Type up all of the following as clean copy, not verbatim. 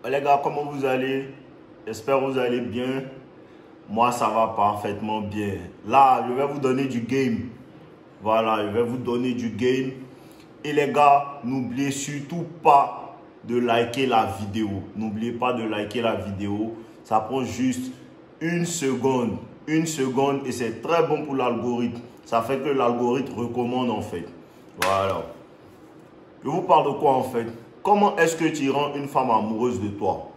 Les gars, comment vous allez? J'espère que vous allez bien. Moi, ça va parfaitement bien. Là, je vais vous donner du game. Voilà, je vais vous donner du game. Et les gars, n'oubliez surtout pas de liker la vidéo. N'oubliez pas de liker la vidéo. Ça prend juste une seconde. Une seconde et c'est très bon pour l'algorithme. Ça fait que l'algorithme recommande en fait. Voilà. Je vous parle de quoi en fait? Comment est-ce que tu rends une femme amoureuse de toi?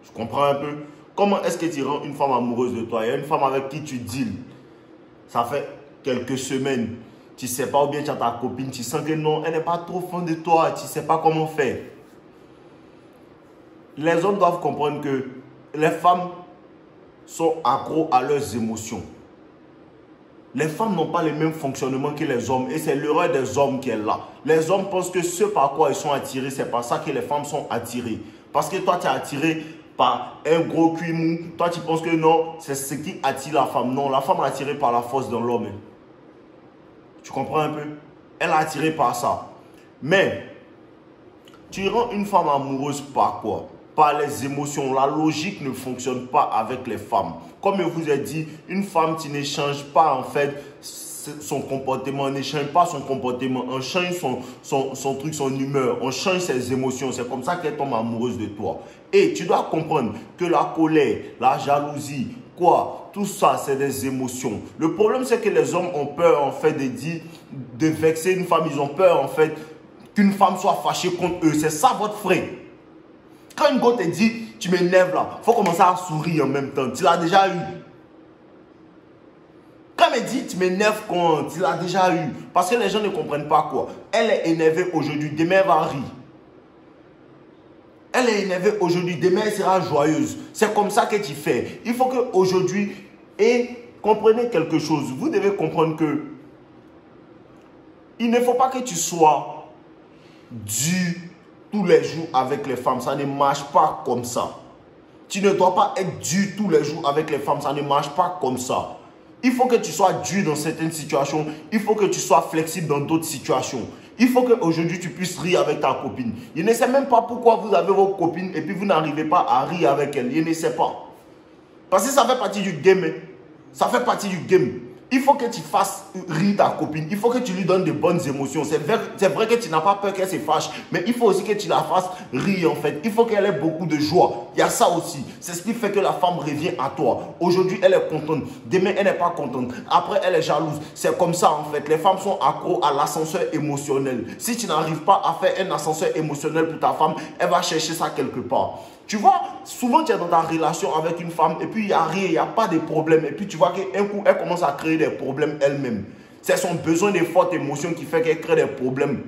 Je comprends un peu. Comment est-ce que tu rends une femme amoureuse de toi? Il y a une femme avec qui tu deals. Ça fait quelques semaines. Tu ne sais pas ou bien tu as ta copine. Tu sens que non, elle n'est pas trop fan de toi. Tu ne sais pas comment faire. Les hommes doivent comprendre que les femmes sont accros à leurs émotions. Les femmes n'ont pas le même fonctionnement que les hommes et c'est l'erreur des hommes qui est là. Les hommes pensent que ce par quoi ils sont attirés, c'est par ça que les femmes sont attirées. Parce que toi, tu es attiré par un gros cul mou. Toi, tu penses que non, c'est ce qui attire la femme. Non, la femme est attirée par la force dans l'homme. Tu comprends un peu? Elle est attirée par ça. Mais, tu rends une femme amoureuse par quoi? Par les émotions. La logique ne fonctionne pas avec les femmes. Comme je vous ai dit, une femme qui ne change pas en fait son comportement, on ne change pas son comportement, on change son truc, son humeur, on change ses émotions. C'est comme ça qu'elle tombe amoureuse de toi. Et tu dois comprendre que la colère, la jalousie, quoi, tout ça, c'est des émotions. Le problème, c'est que les hommes ont peur en fait de vexer une femme. Ils ont peur en fait qu'une femme soit fâchée contre eux. C'est ça votre frère. Quand une go te dit, tu m'énerves là, il faut commencer à sourire en même temps. Tu l'as déjà eu. Quand elle me dit, tu m'énerves quand tu l'as déjà eu. Parce que les gens ne comprennent pas quoi. Elle est énervée aujourd'hui, demain elle va rire. Elle est énervée aujourd'hui, demain elle sera joyeuse. C'est comme ça que tu fais. Il faut qu'aujourd'hui, et comprenez quelque chose. Vous devez comprendre que il ne faut pas que tu sois dur tous les jours avec les femmes. Ça ne marche pas comme ça. Tu ne dois pas être dur tous les jours avec les femmes. Ça ne marche pas comme ça. Il faut que tu sois dur dans certaines situations. Il faut que tu sois flexible dans d'autres situations. Il faut qu'aujourd'hui tu puisses rire avec ta copine. Je ne sais même pas pourquoi vous avez vos copines et puis vous n'arrivez pas à rire avec elles. Je ne sais pas. Parce que ça fait partie du game. Ça fait partie du game. Il faut que tu fasses rire ta copine. Il faut que tu lui donnes de bonnes émotions. C'est vrai que tu n'as pas peur qu'elle se fâche. Mais il faut aussi que tu la fasses rire en fait. Il faut qu'elle ait beaucoup de joie. Il y a ça aussi. C'est ce qui fait que la femme revient à toi. Aujourd'hui, elle est contente. Demain, elle n'est pas contente. Après, elle est jalouse. C'est comme ça en fait. Les femmes sont accros à l'ascenseur émotionnel. Si tu n'arrives pas à faire un ascenseur émotionnel pour ta femme, elle va chercher ça quelque part. Tu vois, souvent tu es dans ta relation avec une femme et puis il n'y a rien, il n'y a pas de problème. Et puis tu vois qu'un coup, elle commence à créer des problèmes elle-même. C'est son besoin de fortes émotions qui fait qu'elle crée des problèmes.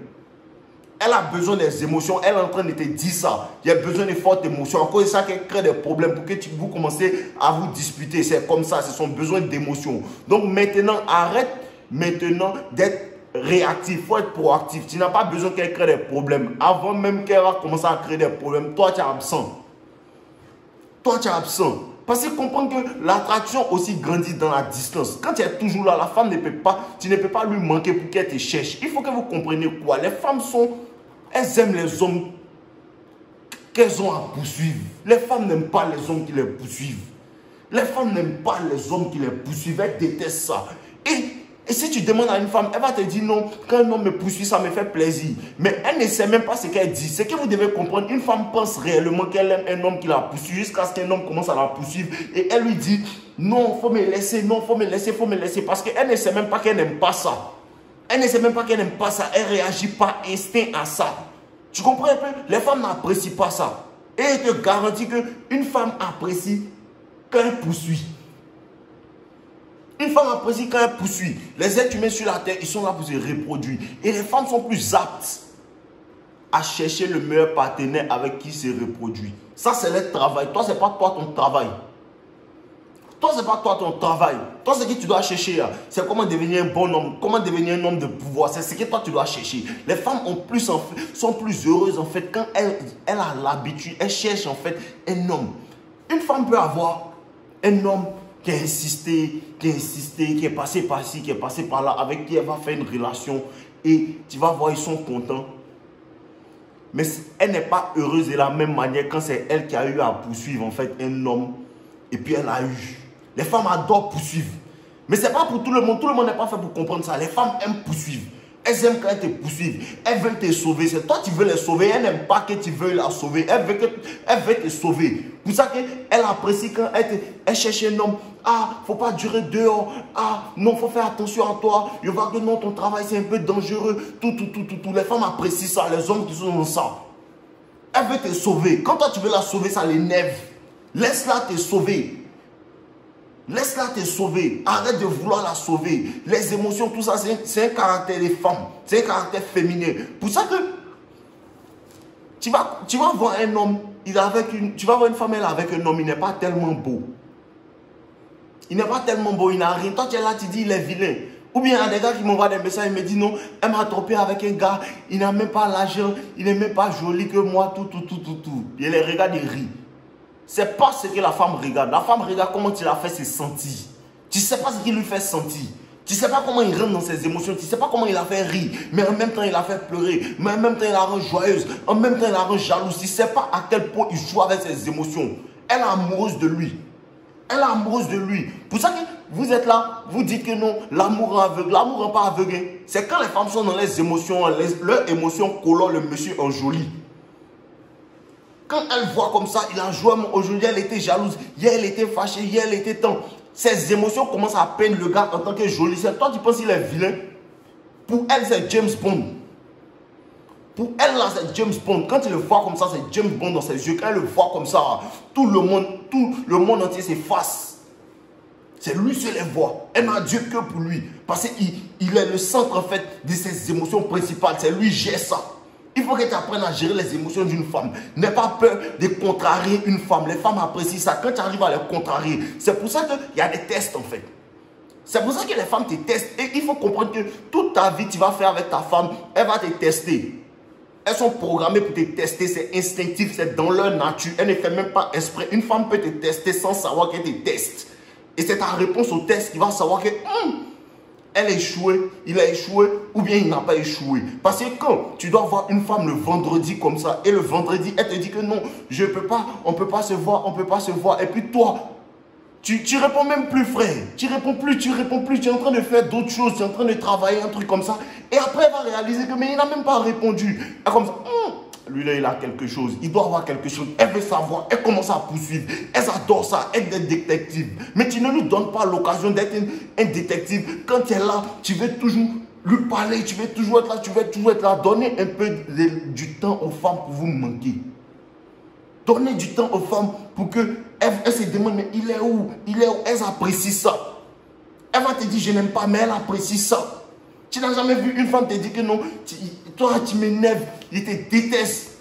Elle a besoin des émotions, elle est en train de te dire ça. Il y a besoin de fortes émotions. À cause de ça qu'elle crée des problèmes pour que vous commencez à vous disputer. C'est comme ça, c'est son besoin d'émotions. Donc maintenant, arrête maintenant d'être réactif, il faut être proactif. Tu n'as pas besoin qu'elle crée des problèmes. Avant même qu'elle va commencer à créer des problèmes, toi tu es absent. Toi, tu es absent. Parce que comprendre que l'attraction aussi grandit dans la distance. Quand tu es toujours là, la femme ne peut pas, tu ne peux pas lui manquer pour qu'elle te cherche. Il faut que vous compreniez quoi. Les femmes elles aiment les hommes qu'elles ont à poursuivre. Les femmes n'aiment pas les hommes qui les poursuivent. Les femmes n'aiment pas les hommes qui les poursuivent. Elles détestent ça. Et si tu demandes à une femme, elle va te dire non, quand un homme me poursuit, ça me fait plaisir. Mais elle ne sait même pas ce qu'elle dit. Ce que vous devez comprendre, une femme pense réellement qu'elle aime un homme qui la poursuit jusqu'à ce qu'un homme commence à la poursuivre. Et elle lui dit, non, il faut me laisser, non, il faut me laisser, il faut me laisser. Parce qu'elle ne sait même pas qu'elle n'aime pas ça. Elle ne sait même pas qu'elle n'aime pas ça. Elle réagit par instinct à ça. Tu comprends un peu? Les femmes n'apprécient pas ça. Et je te garantis qu'une femme apprécie quand elle poursuit. Une femme apprécie quand elle poursuit. Les êtres humains sur la terre, ils sont là pour se reproduire. Et les femmes sont plus aptes à chercher le meilleur partenaire avec qui se reproduire. Ça, c'est leur travail. Toi, ce n'est pas toi ton travail. Toi, ce n'est pas toi ton travail. Toi, ce que tu dois chercher, c'est comment devenir un bon homme, comment devenir un homme de pouvoir. C'est ce que toi, tu dois chercher. Les femmes sont plus heureuses, en fait, quand elle a l'habitude, elle cherche, en fait, un homme. Une femme peut avoir un homme qui a insisté, qui est passé par ci, qui est passé par là, avec qui elle va faire une relation. Et tu vas voir, ils sont contents. Mais elle n'est pas heureuse de la même manière quand c'est elle qui a eu à poursuivre en fait un homme et puis elle a eu. Les femmes adorent poursuivre. Mais ce n'est pas pour tout le monde. Tout le monde n'est pas fait pour comprendre ça. Les femmes aiment poursuivre. Elles aiment quand elles te poursuivent. Elles veulent te sauver. C'est toi qui veux les sauver. Elle n'aime pas que tu veuilles la sauver. Elle veut te sauver. Pour ça qu'elle apprécie quand elle cherche un homme. Ah, faut pas durer dehors. Ah, non, faut faire attention à toi. Je vois que non, ton travail c'est un peu dangereux. Tout. Les femmes apprécient ça. Les hommes qui sont dans ça. Elle veut te sauver. Quand toi tu veux la sauver, ça l'énerve. Laisse-la te sauver. Laisse-la te sauver. Arrête de vouloir la sauver. Les émotions, tout ça, c'est un caractère des femmes. C'est un caractère féminin. Pour ça que tu vas voir un homme, tu vas voir une femme, elle est avec un homme, il n'est pas tellement beau. Il n'est pas tellement beau, il n'a rien. Toi, tu es là, tu dis, il est vilain. Ou bien, il y a des gars qui m'envoient des messages, ils me disent, non, elle m'a trompé avec un gars, il n'a même pas l'argent, il n'est même pas joli que moi, tout. Et les regarde, ils rient. C'est pas ce que la femme regarde. La femme regarde comment tu l'as fait se sentir. Tu ne sais pas ce qu'il lui fait sentir. Tu ne sais pas comment il rentre dans ses émotions. Tu ne sais pas comment il a fait rire. Mais en même temps, il a fait pleurer. Mais en même temps, il la rend joyeuse. En même temps, il la rend jalouse. Tu ne sais pas à quel point il joue avec ses émotions. Elle est amoureuse de lui. Elle est amoureuse de lui. Pour ça que vous êtes là, vous dites que non, l'amour est aveugle. L'amour n'est pas aveugle. C'est quand les femmes sont dans les émotions, leurs émotions colorent le monsieur en joli. Quand elle voit comme ça, il a joué, aujourd'hui elle était jalouse, hier elle était fâchée, hier elle était tant. Ses émotions commencent à peindre le gars en tant que joli. Toi tu penses qu'il est vilain? Pour elle c'est James Bond. Pour elle là c'est James Bond. Quand il le voit comme ça, c'est James Bond dans ses yeux. Quand elle le voit comme ça, tout le monde entier s'efface. C'est lui seul les voit. Elle n'a Dieu que pour lui. Parce qu'il est le centre en fait de ses émotions principales. C'est lui qui gère ça. Il faut que tu apprennes à gérer les émotions d'une femme. N'aie pas peur de contrarier une femme. Les femmes apprécient ça. Quand tu arrives à les contrarier, c'est pour ça qu'il y a des tests en fait. C'est pour ça que les femmes te testent. Et il faut comprendre que toute ta vie, tu vas faire avec ta femme, elle va te tester. Elles sont programmées pour te tester. C'est instinctif, c'est dans leur nature. Elle ne fait même pas exprès. Une femme peut te tester sans savoir qu'elle te teste. Et c'est ta réponse au test qui va savoir que... elle a échoué, il a échoué ou bien il n'a pas échoué. Parce que quand tu dois voir une femme le vendredi comme ça et le vendredi, elle te dit que non, je peux pas, on peut pas se voir, on peut pas se voir. Et puis toi, tu réponds même plus frère. Tu réponds plus, tu es en train de faire d'autres choses, tu es en train de travailler, un truc comme ça. Et après, elle va réaliser que mais il n'a même pas répondu. Elle comme ça, lui là, il a quelque chose, il doit avoir quelque chose. Elle veut savoir, elle commence à poursuivre. Elle adore ça, être des détectives. Mais tu ne lui donnes pas l'occasion d'être un détective. Quand tu es là, tu veux toujours lui parler, tu veux toujours être là, tu veux toujours être là. Donnez un peu du temps aux femmes pour vous manquer. Donnez du temps aux femmes pour qu'elles se demandent, mais il est où? Il est où? Elles apprécient ça. Elle va te dire, je n'aime pas, mais elle apprécie ça. Tu n'as jamais vu une femme te dire que non, toi tu m'énerves, je te déteste.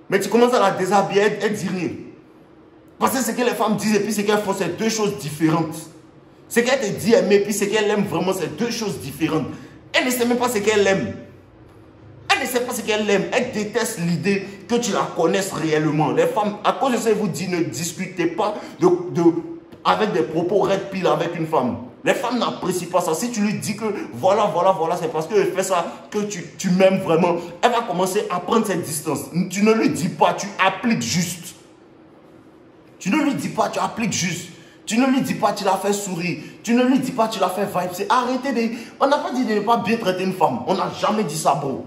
Mais tu commences à la déshabiller, elle dit rien. Parce que ce que les femmes disent et puis ce qu'elles font, c'est deux choses différentes. Ce qu'elle te dit aimer et puis ce qu'elle aime vraiment, c'est deux choses différentes. Elle ne sait même pas ce qu'elle aime. Elle ne sait pas ce qu'elle aime. Elle déteste l'idée que tu la connaisses réellement. Les femmes, à cause de ça, je vous dis, ne discutez pas avec des propos red pill avec une femme. Les femmes n'apprécient pas ça. Si tu lui dis que voilà, c'est parce qu'elle fait ça que tu m'aimes vraiment, elle va commencer à prendre cette distance. Tu ne lui dis pas, tu appliques juste. Tu ne lui dis pas, tu appliques juste. Tu ne lui dis pas, tu la fais sourire. Tu ne lui dis pas, tu la fais vibe. C'est arrêter de... On n'a pas dit de ne pas bien traiter une femme. On n'a jamais dit ça, bro.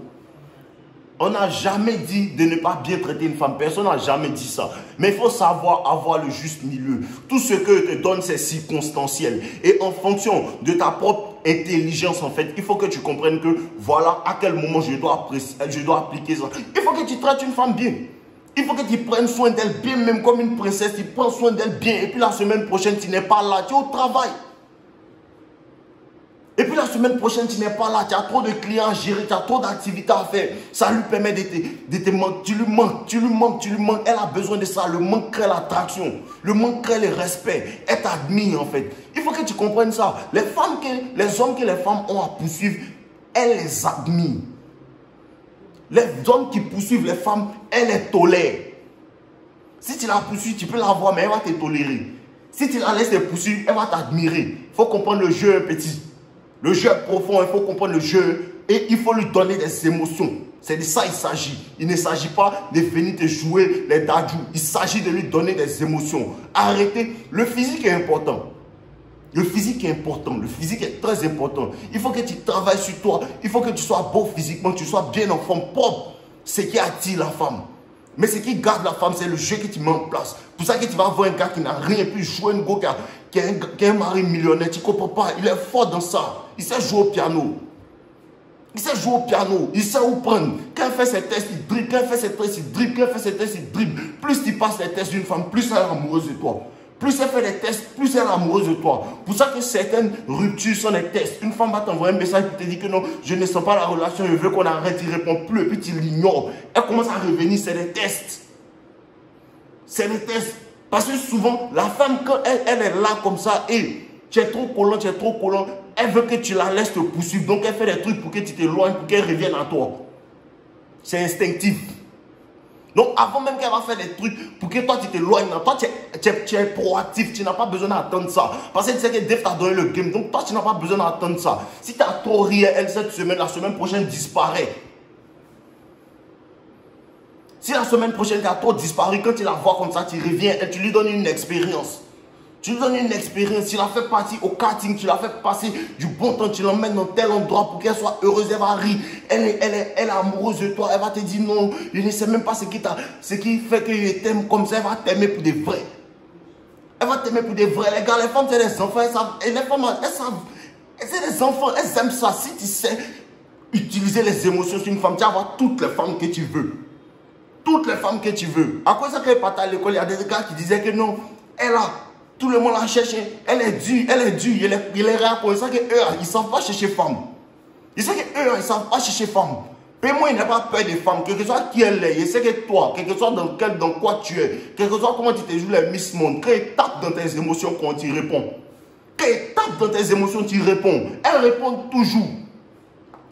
On n'a jamais dit de ne pas bien traiter une femme. Personne n'a jamais dit ça. Mais il faut savoir avoir le juste milieu. Tout ce que je te donne, c'est circonstanciel. Et en fonction de ta propre intelligence, en fait, il faut que tu comprennes que voilà à quel moment je dois appliquer ça. Il faut que tu traites une femme bien. Il faut que tu prennes soin d'elle bien, même comme une princesse. Tu prends soin d'elle bien. Et puis la semaine prochaine, tu n'es pas là. Tu es au travail. Et puis la semaine prochaine, tu n'es pas là, tu as trop de clients à gérer, tu as trop d'activités à faire. Ça lui permet de te manquer. Tu lui manques. Elle a besoin de ça. Le manque crée l'attraction. Le manque crée le respect. Elle t'admire en fait. Il faut que tu comprennes ça. Les hommes que les femmes ont à poursuivre, elles les admirent. Les hommes qui poursuivent les femmes, elles les tolèrent. Si tu la poursuis, tu peux la voir, mais elle va te tolérer. Si tu la laisses te poursuivre, elle va t'admirer. Il faut comprendre le jeu, petit. Le jeu est profond, il faut comprendre le jeu et il faut lui donner des émotions. C'est de ça qu'il s'agit. Il ne s'agit pas de venir te jouer les dadjous. Il s'agit de lui donner des émotions. Arrêtez. Le physique est important. Le physique est important. Le physique est très important. Il faut que tu travailles sur toi. Il faut que tu sois beau physiquement, que tu sois bien en forme, propre. Ce qui attire la femme. Mais ce qui garde la femme, c'est le jeu que tu mets en place. Pour ça que tu vas avoir un gars qui n'a rien pu jouer, un gars qui a un mari millionnaire. Tu ne comprends pas. Il est fort dans ça. Il sait jouer au piano. Il sait jouer au piano, il sait où prendre. Quand il fait ses tests, il dribble. Quand il fait ses tests, il dribble. Quand il fait ses tests, il dribble. Plus tu passes les tests d'une femme, plus elle est amoureuse de toi. Plus elle fait les tests, plus elle est amoureuse de toi. Pour ça que certaines ruptures sont des tests. Une femme va t'envoyer un message qui te dit que non, je ne sens pas la relation, je veux qu'on arrête, il ne répond plus et puis tu l'ignores. Elle commence à revenir, c'est des tests. C'est des tests. Parce que souvent, la femme, quand elle est là comme ça, et tu es trop collant, elle veut que tu la laisses te poursuivre. Donc elle fait des trucs pour que tu t'éloignes, pour qu'elle revienne à toi. C'est instinctif. Donc avant même qu'elle va faire des trucs pour que toi tu t'éloignes, toi tu es proactif, tu n'as pas besoin d'attendre ça. Parce que tu sais que Dave t'a donné le game, donc toi tu n'as pas besoin d'attendre ça. Si tu as trop ri elle cette semaine, la semaine prochaine disparaît. Si la semaine prochaine tu as trop disparu, quand tu la vois comme ça, tu reviens et tu lui donnes une expérience. Tu lui donnes une expérience, tu la fais partir au karting, tu la fais passer du bon temps, tu l'emmènes dans tel endroit pour qu'elle soit heureuse, elle va rire, elle est amoureuse de toi, elle va te dire non, je ne sais même pas ce qui fait que je t'aime comme ça, elle va t'aimer pour des vrais. Elle va t'aimer pour des vrais. Les gars, les femmes, c'est des enfants, elles savent, et les femmes, elles savent, c'est des enfants, elles aiment ça. Si tu sais utiliser les émotions sur une femme, tu vas avoir toutes les femmes que tu veux. Toutes les femmes que tu veux. À cause de ça, quand elle partait à l'école, il y a des gars qui disaient que non, elle a. Tout le monde la cherche, elle est dure, il est rare pour ça qu'eux, ils ne savent pas chercher femme. Ils savent qu'eux, ils ne savent pas chercher femme. Mais moi, il n'a pas peur des femmes, quel que soit qui elle est, il sait que toi, quel que soit dans quoi tu es, quel que soit comment tu te joues les Miss Monde, quand il tape dans tes émotions, quand tu réponds. Quand il tape dans tes émotions, tu réponds. Elle répond toujours.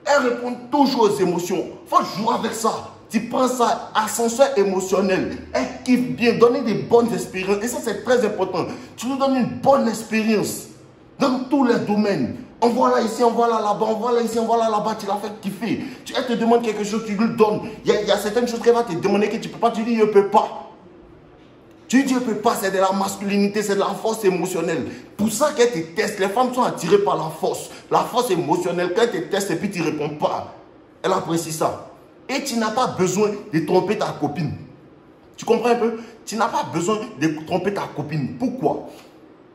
Elle répond toujours aux émotions. Il faut jouer avec ça. Tu prends ça, ascenseur émotionnel. Elle kiffe bien, donner des bonnes expériences. Et ça, c'est très important. Tu lui donnes une bonne expérience dans tous les domaines. On voit là ici, on voit là là-bas, on voit là ici, on voit là là-bas. Tu la fais kiffer. Elle te demande quelque chose, tu lui donnes. Il y a certaines choses qu'elle va te demander que tu ne peux pas. Tu dis, je ne peux pas. Tu dis, je ne peux pas. C'est de la masculinité, c'est de la force émotionnelle. Pour ça qu'elle te teste. Les femmes sont attirées par la force émotionnelle. Quand elle te teste et puis tu ne réponds pas, elle apprécie ça. Et tu n'as pas besoin de tromper ta copine. Tu comprends un peu? Tu n'as pas besoin de tromper ta copine. Pourquoi?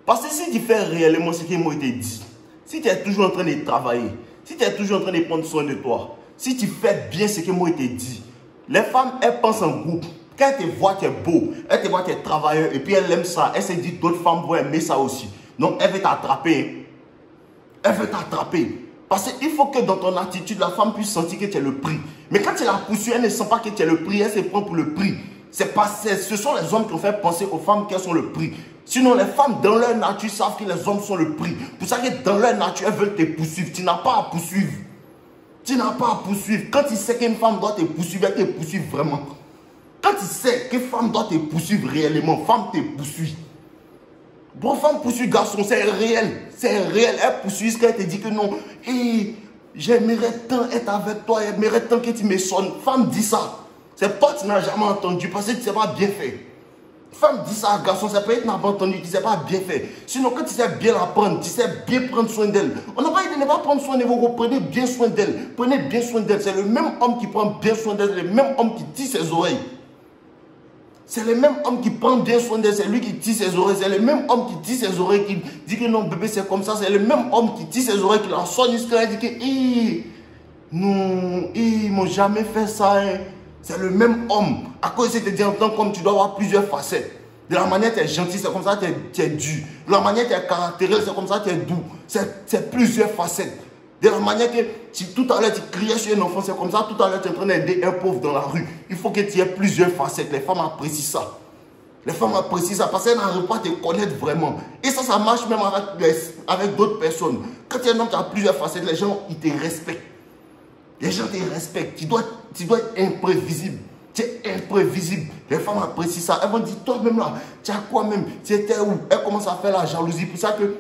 Parce que si tu fais réellement ce que moi je t'ai dit, si tu es toujours en train de travailler, si tu es toujours en train de prendre soin de toi, si tu fais bien ce que moi je t'ai dit, les femmes, elles pensent en groupe. Quand elles te voient, tu es beau, elles te voient, tu es travailleur, et puis elles aiment ça, elles se disent d'autres femmes vont aimer ça aussi. Donc elle veut t'attraper. Elle veut t'attraper. Parce qu'il faut que dans ton attitude, la femme puisse sentir que tu es le prix. Mais quand tu la poursuis, elle ne sent pas que tu es le prix, elle se prend pour le prix. Ce sont les hommes qui ont fait penser aux femmes qu'elles sont le prix. Sinon, les femmes, dans leur nature, savent que les hommes sont le prix. Pour ça que dans leur nature, elles veulent te poursuivre. Tu n'as pas à poursuivre. Tu n'as pas à poursuivre. Quand tu sais qu'une femme doit te poursuivre, elle te poursuit vraiment. Quand tu sais qu'une femme doit te poursuivre réellement, femme te poursuit. Bon, femme poursuit garçon, c'est réel. C'est réel. Elle poursuit ce qu'elle te dit que non. Et j'aimerais tant être avec toi, j'aimerais tant que tu me sonnes. Femme dit ça. C'est toi qui n'as jamais entendu parce que tu ne sais pas bien fait. Femme dit ça à garçon, c'est pas que tu n'as pas entendu, tu ne sais pas bien fait. Sinon, quand tu sais bien la prendre, tu sais bien prendre soin d'elle. On n'a pas dit de ne pas prendre soin de vous, prenez bien soin d'elle. Prenez bien soin d'elle. C'est le même homme qui prend bien soin d'elle, le même homme qui tisse ses oreilles. C'est le même homme qui prend bien soin d'elle, c'est lui qui tisse ses oreilles. C'est le même homme qui tisse ses oreilles, qui dit que non, bébé, c'est comme ça. C'est le même homme qui tisse ses oreilles, qui la soigne jusqu'à elle, dit que non, ils m'ont jamais fait ça. Hein. C'est le même homme. À cause de te dire en tant qu'homme, tu dois avoir plusieurs facettes. De la manière tu es gentil, c'est comme ça tu es dur. De la manière tu es caractériel, c'est comme ça tu es doux. C'est plusieurs facettes. De la manière que tout à l'heure tu criais sur un enfant, c'est comme ça tout à l'heure tu es en train d'aider un pauvre dans la rue. Il faut que tu aies plusieurs facettes. Les femmes apprécient ça. Les femmes apprécient ça parce qu'elles n'arrivent pas à te connaître vraiment. Et ça marche même avec d'autres personnes. Quand tu es un homme qui a plusieurs facettes, les gens ils te respectent. Les gens te respectent. Tu dois être imprévisible. Tu es imprévisible. Les femmes apprécient ça. Elles vont dire, toi-même là, tu as quoi même? Tu étais où? Elles commencent à faire la jalousie. Pour ça que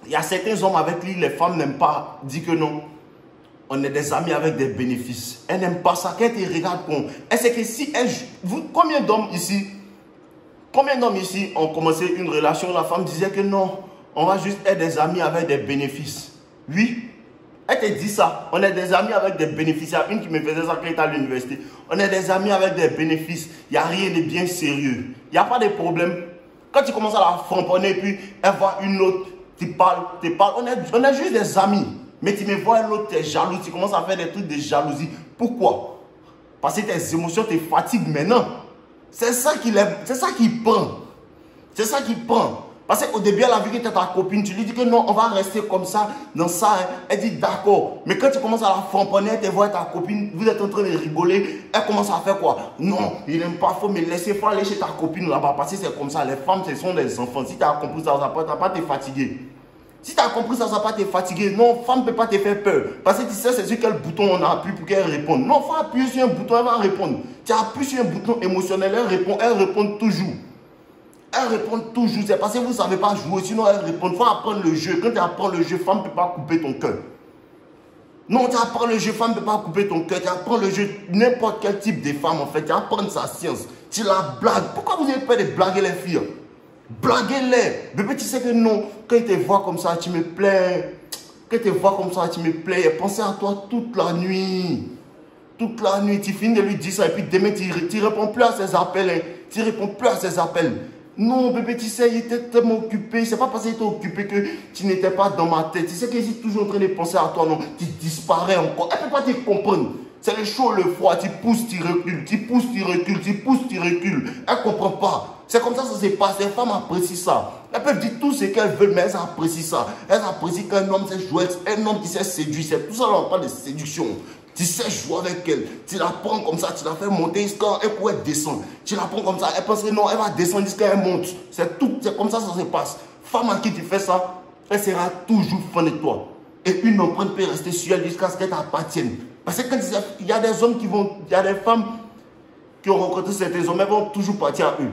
il y a certains hommes avec qui les femmes n'aiment pas dire que non. on est des amis avec des bénéfices. Elle n'aime pas ça, qu'elle te regarde comme... Elle sait que si elle... combien d'hommes ici ont commencé une relation, la femme disait que non, on va juste être des amis avec des bénéfices. Oui, elle te dit ça, on est des amis avec des bénéfices. Il y a une qui me faisait ça quand elle était à l'université. On est des amis avec des bénéfices. Il n'y a rien de bien sérieux. Il n'y a pas de problème. Quand tu commences à la framponner, puis elle voit une autre, tu parles, on est juste des amis. Mais tu me vois l'autre, tu es jaloux, tu commences à faire des trucs de jalousie. Pourquoi? Parce que tes émotions te fatiguent maintenant. C'est ça qui prend. C'est ça qui prend. Parce qu'au début, elle a vu que tu es ta copine, tu lui dis que non, on va rester comme ça, dans ça. Hein. Elle dit d'accord. Mais quand tu commences à la framponner, elle te voit ta copine, vous êtes en train de rigoler, elle commence à faire quoi? Non, il n'aime pas, faut me laisser, faut aller chez ta copine là-bas. Parce que c'est comme ça, les femmes, ce sont des enfants. Si tu as compris ça, ça ne va pas te fatiguer. Si tu as compris ça, ça ne va pas te fatiguer. Non, femme ne peut pas te faire peur. Parce que tu sais, c'est sur quel bouton on appuie pour qu'elle réponde. Non, il faut appuyer sur un bouton, elle va répondre. Tu appuies sur un bouton émotionnel, elle répond toujours. Elle répond toujours. C'est parce que vous ne savez pas jouer, sinon elle répond. Il faut apprendre le jeu. Quand tu apprends le jeu, femme ne peut pas couper ton cœur. Non, tu apprends le jeu, femme ne peut pas couper ton cœur. Tu apprends le jeu, n'importe quel type de femme en fait. Tu apprends sa science. Tu la blagues. Pourquoi vous avez peur de blaguer les filles? Blaguez-les. Bébé, tu sais que non, quand il te voit comme ça, tu me plais. Quand il te voit comme ça, tu me plais. Pensez à toi toute la nuit. Toute la nuit, tu finis de lui dire ça et puis demain, tu ne réponds plus à ses appels. Hein. Tu ne réponds plus à ses appels. Non, bébé, tu sais, il était tellement occupé. C'est pas parce qu'il était occupé que tu n'étais pas dans ma tête. Tu sais qu'il est toujours en train de penser à toi, non. Tu disparais encore. Elle ne peut pas te comprendre. C'est le chaud, le froid. Tu pousses, tu recules. Tu pousses, tu recules. Tu pousses, tu recules. Elle ne comprend pas. C'est comme ça que ça se passe. Les femmes apprécient ça. Elles peuvent dire tout ce qu'elles veulent, mais elles apprécient ça. Elles apprécient qu'un homme sait jouer, un homme qui sait séduire. C'est tout ça, on parle de séduction. Tu sais jouer avec elle. Tu la prends comme ça, tu la fais monter jusqu'à elle pourrait descendre. Tu la prends comme ça, elle pense que non, elle va descendre jusqu'à elle monte. C'est tout, c'est comme ça que ça se passe. Femme à qui tu fais ça, elle sera toujours fan de toi. Et une empreinte peut rester sur elle jusqu'à ce qu'elle t'appartienne. Parce que quand il y a des hommes qui vont, il y a des femmes qui ont rencontré certains hommes, elles vont toujours partir à eux.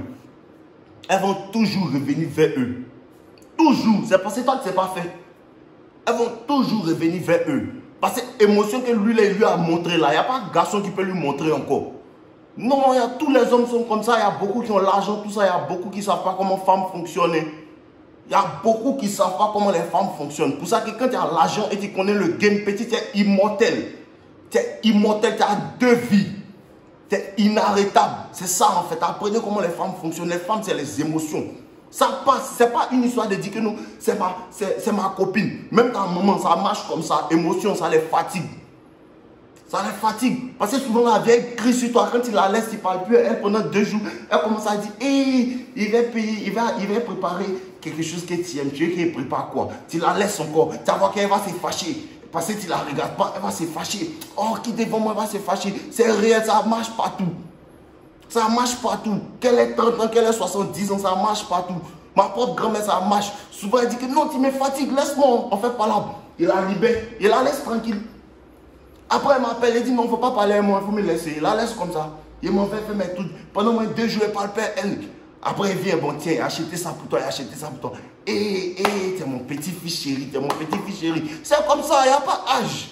Elles vont toujours revenir vers eux. Toujours. C'est parce que toi, tu ne sais pas fait. Elles vont toujours revenir vers eux. Parce que l'émotion que lui a montré là, il n'y a pas de garçon qui peut lui montrer encore. Non, tous les hommes sont comme ça. Il y a beaucoup qui ont l'argent, tout ça. Il y a beaucoup qui ne savent pas comment femmes fonctionnent. Il y a beaucoup qui ne savent pas comment les femmes fonctionnent. Pour ça que quand tu as l'argent et tu connais le game petit, tu es immortel. Tu es immortel, tu as deux vies. Tu es inarrêtable. C'est ça en fait. Apprenez comment les femmes fonctionnent. Les femmes, c'est les émotions. Ça passe. Ce n'est pas une histoire de dire que non, c'est ma copine. Même dans un moment, ça marche comme ça. Émotion, ça les fatigue. Ça les fatigue. Parce que souvent, la vieille crie sur toi. Quand tu la laisses, tu ne parles plus. Elle, pendant 2 jours, elle commence à dire, hey, il va payer, il va préparer quelque chose que tu aimes. Tu veux qu'il prépare quoi? Tu la laisses encore. Tu vois qu'elle va se fâcher. Parce que tu ne la regardes pas, elle va se fâcher. Oh, qui devant moi va se fâcher. C'est réel, ça marche partout. Ça marche partout. Qu'elle ait 30 ans, qu'elle ait 70 ans, ça marche partout. Ma propre grand-mère, ça marche. Souvent, elle dit que non, tu me fatigues, laisse-moi. On fait pas là. Il la libère. Il la laisse tranquille. Après, elle m'appelle, elle dit non, il ne faut pas parler à moi, il faut me laisser. Il la laisse comme ça. Il m'en fait faire mes trucs. Pendant moins 2 jours, elle parle pas elle. Après, elle vient, bon, tiens, achetez ça pour toi, achetez ça pour toi. Tu es mon petit-fils chéri, tu es mon petit-fils chéri. C'est comme ça, il n'y a pas âge.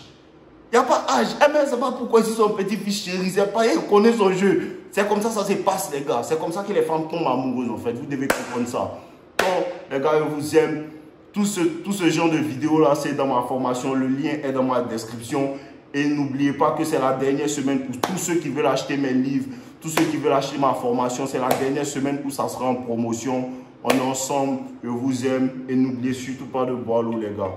Il n'y a pas âge. Elle ne sait pas pourquoi c'est son petit-fils chéri. C'est pas, elle connaît son jeu. C'est comme ça se passe, les gars. C'est comme ça que les femmes tombent amoureuses, en fait. Vous devez comprendre ça. Donc, les gars, je vous aime. Tout ce genre de vidéos-là, c'est dans ma formation. Le lien est dans ma description. Et n'oubliez pas que c'est la dernière semaine pour tous ceux qui veulent acheter mes livres, tous ceux qui veulent acheter ma formation. C'est la dernière semaine où ça sera en promotion. On est ensemble. Je vous aime. Et n'oubliez surtout pas de boire l'eau, les gars.